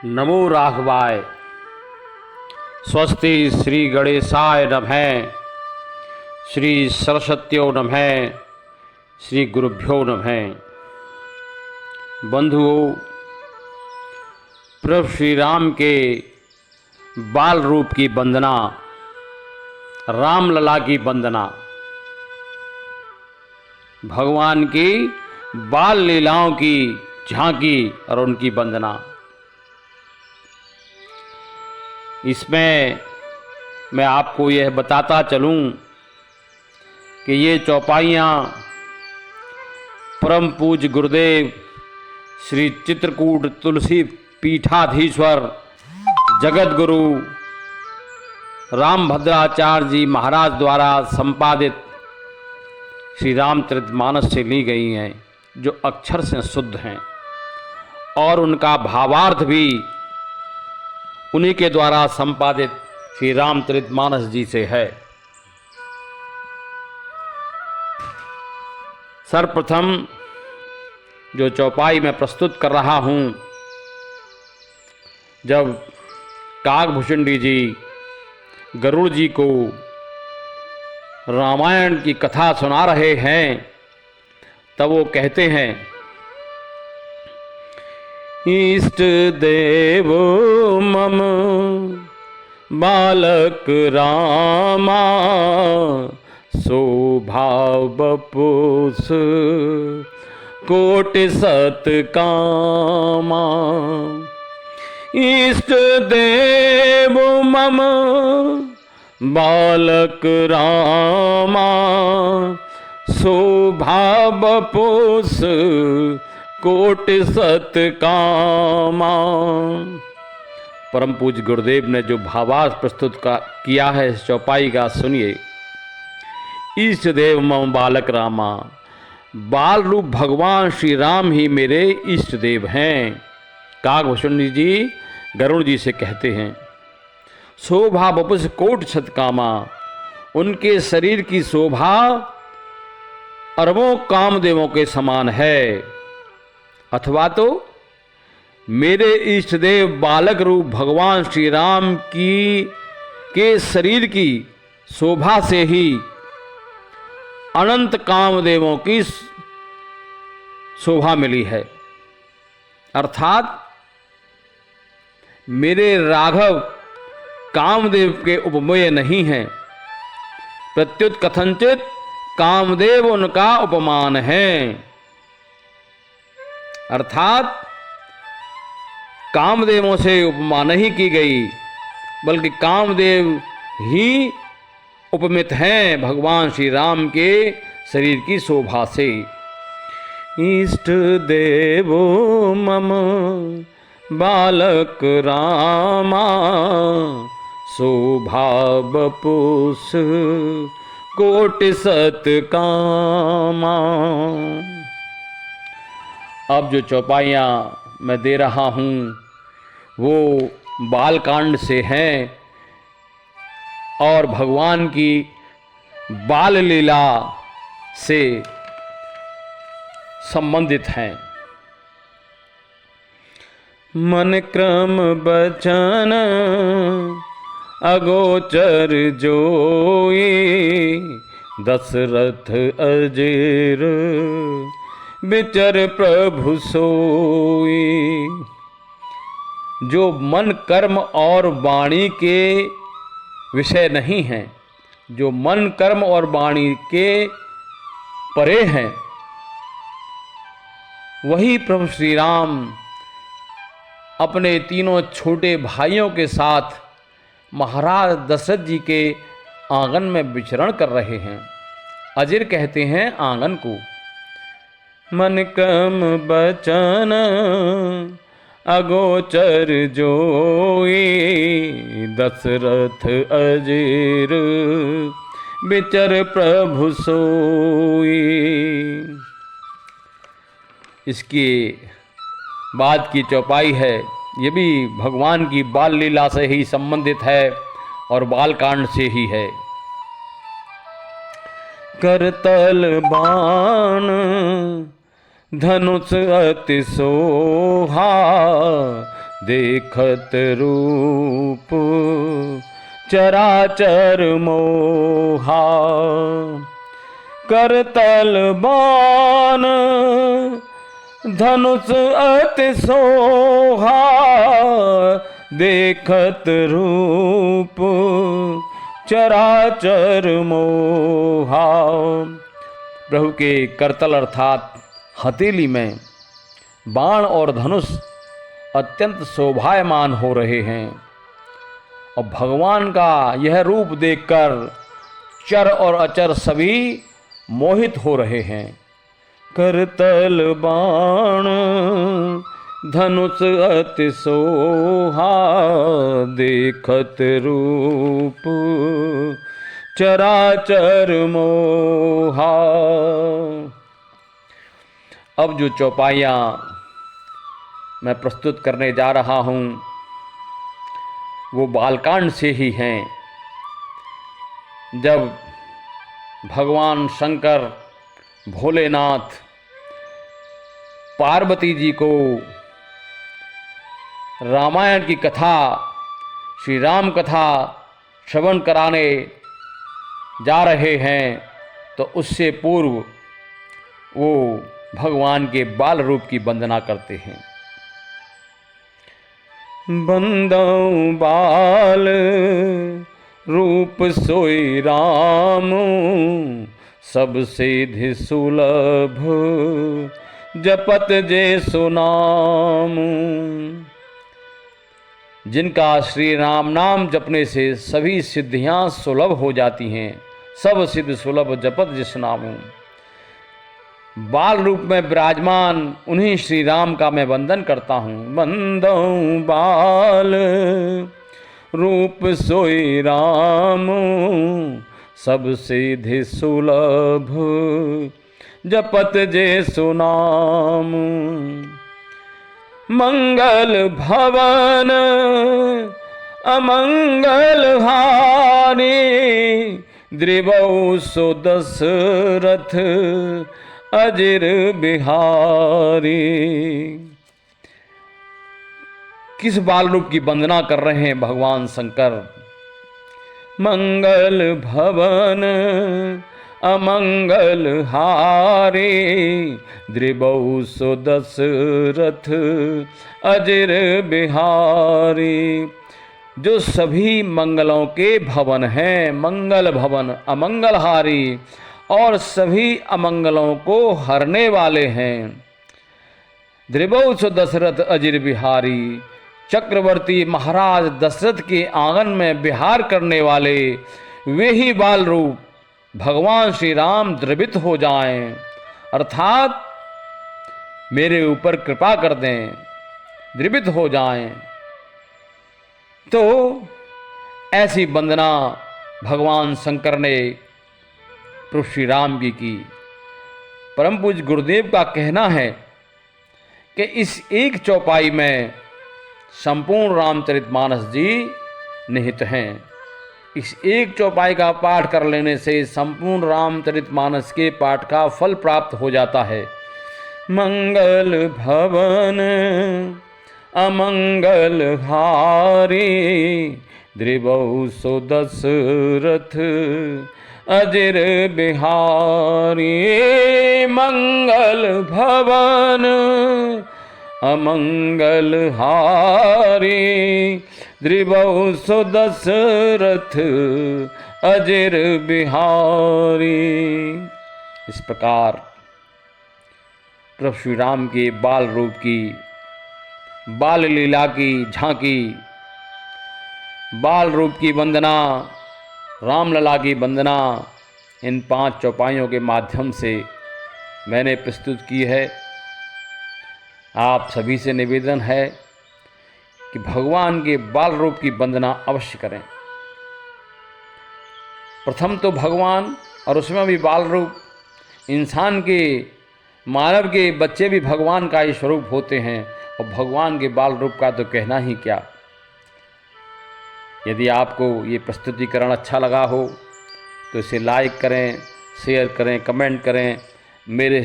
नमो राघवाय। स्वस्ति श्री गणेशाय नमः। श्री सरस्वत्यो नमः। श्री गुरुभ्यो नमः। बंधुओं, प्रभु श्री राम के बाल रूप की वंदना, रामलला की वंदना, भगवान की बाल लीलाओं की झांकी और उनकी वंदना। इसमें मैं आपको यह बताता चलूं कि ये चौपाइयाँ परम पूज्य गुरुदेव श्री चित्रकूट तुलसी पीठाधीश्वर जगत गुरु रामभद्राचार्य जी महाराज द्वारा संपादित श्री रामचरितमानस से ली गई हैं, जो अक्षर से शुद्ध हैं और उनका भावार्थ भी उन्हीं के द्वारा संपादित श्री रामचरितमानस जी से है। सर्वप्रथम जो चौपाई मैं प्रस्तुत कर रहा हूँ, जब काकभूषणी जी गरुड़ जी को रामायण की कथा सुना रहे हैं, तब वो कहते हैं, इष्ट देव मम बालक रामा स्वभाव बपुस कोटि सत कामा। इष्ट देव मम बालक रामा स्वभाव बपुस कोटि सत कामा। परम पूज्य गुरुदेव ने जो भावार्थ प्रस्तुत किया है इस चौपाई का, सुनिए। इष्ट देव मम बालक रामा, बाल रूप भगवान श्री राम ही मेरे इष्ट देव हैं। काकभूषणी जी गरुड़ जी से कहते हैं, शोभा बपुस कोटि सत कामा, उनके शरीर की शोभा अरबों कामदेवों के समान है। अथवा तो मेरे इष्ट देव बालक रूप भगवान श्री राम के शरीर की शोभा से ही अनंत कामदेवों की शोभा मिली है। अर्थात मेरे राघव कामदेव के उपमेय नहीं है, प्रत्युत कथनचित कामदेव उनका उपमान है। अर्थात कामदेवों से उपमा नहीं की गई, बल्कि कामदेव ही उपमित हैं भगवान श्री राम के शरीर की शोभा से। इष्ट देव मम बालक रामा शोभा बपुस कोटि सत कामा। अब जो चौपाइयाँ मैं दे रहा हूँ वो बालकांड से हैं और भगवान की बाल लीला से संबंधित हैं। मन क्रम बचन अगोचर जोई, दशरथ अजेर विचर प्रभु सोई। जो मन कर्म और वाणी के विषय नहीं हैं, जो मन कर्म और वाणी के परे हैं, वही प्रभु श्री राम अपने तीनों छोटे भाइयों के साथ महाराज दशरथ जी के आंगन में विचरण कर रहे हैं। अजिर कहते हैं आंगन को। मन क्रम बचन अगोचर जोई, दशरथ अजेर विचर प्रभु सोई। इसके बाद की चौपाई है, ये भी भगवान की बाल लीला से ही संबंधित है और बालकांड से ही है। करतल बाण धनुष अति सोहा, देखत रूप चराचर मोहा। करतल बाण धनुष अति सोहा, देखत रूप चराचर मोहा। प्रभु के करतल अर्थात हथेली में बाण और धनुष अत्यंत शोभायमान हो रहे हैं और भगवान का यह रूप देखकर चर और अचर सभी मोहित हो रहे हैं। करतल बाण धनुष अति सोहा, देखत रूप चराचर मोहा। अब जो चौपाइयाँ मैं प्रस्तुत करने जा रहा हूँ वो बालकांड से ही हैं, जब भगवान शंकर भोलेनाथ पार्वती जी को रामायण की कथा, श्री राम कथा श्रवण कराने जा रहे हैं, तो उससे पूर्व वो भगवान के बाल रूप की वंदना करते हैं। बंदौ बाल रूप सोई राम, सब सिद्धि सुलभ जपत जे सुनाम। जिनका श्री राम नाम जपने से सभी सिद्धियां सुलभ हो जाती हैं, सब सिद्ध सुलभ जपत जिस नाम। बाल रूप में विराजमान उन्हीं श्री राम का मैं वंदन करता हूँ। बंदौ बाल रूप सोई राम, सब सिद्धि सुलभ जपत जे सुनाम। मंगल भवन अमंगल हानि, द्रिवौ सो दशरथ अजिर बिहारी। किस बाल रूप की वंदना कर रहे हैं भगवान शंकर? मंगल भवन अमंगल हारे, द्रिवौ सो दशरथ अजिर बिहारी। जो सभी मंगलों के भवन हैं, मंगल भवन अमंगलहारी, और सभी अमंगलों को हरने वाले हैं। द्रिवौ सो दशरथ अजिर बिहारी, चक्रवर्ती महाराज दशरथ के आंगन में विहार करने वाले वे ही बाल रूप भगवान श्री राम द्रवित हो जाएं, अर्थात मेरे ऊपर कृपा कर दें, द्रवित हो जाएं। तो ऐसी वंदना भगवान शंकर ने प्रभु श्री राम जी की। परम पूज्य गुरुदेव का कहना है कि इस एक चौपाई में संपूर्ण रामचरितमानस जी निहित हैं। इस एक चौपाई का पाठ कर लेने से संपूर्ण रामचरितमानस के पाठ का फल प्राप्त हो जाता है। मंगल भवन अमंगल हारी, द्रिवौ सो दशरथ अजिर बिहारी। मंगल भवन अमंगल हारी, द्रिवौ सो दशरथ अजिर बिहारी। इस प्रकार प्रभु श्री राम के बाल रूप की, बाल लीला की झांकी, बाल रूप की वंदना, रामलला की वंदना इन 5 चौपाइयों के माध्यम से मैंने प्रस्तुत की है। आप सभी से निवेदन है कि भगवान के बाल रूप की वंदना अवश्य करें। प्रथम तो भगवान, और उसमें भी बाल रूप, इंसान के, मानव के बच्चे भी भगवान का ही स्वरूप होते हैं, और भगवान के बाल रूप का तो कहना ही क्या। यदि आपको ये प्रस्तुतिकरण अच्छा लगा हो तो इसे लाइक करें, शेयर करें, कमेंट करें। मेरे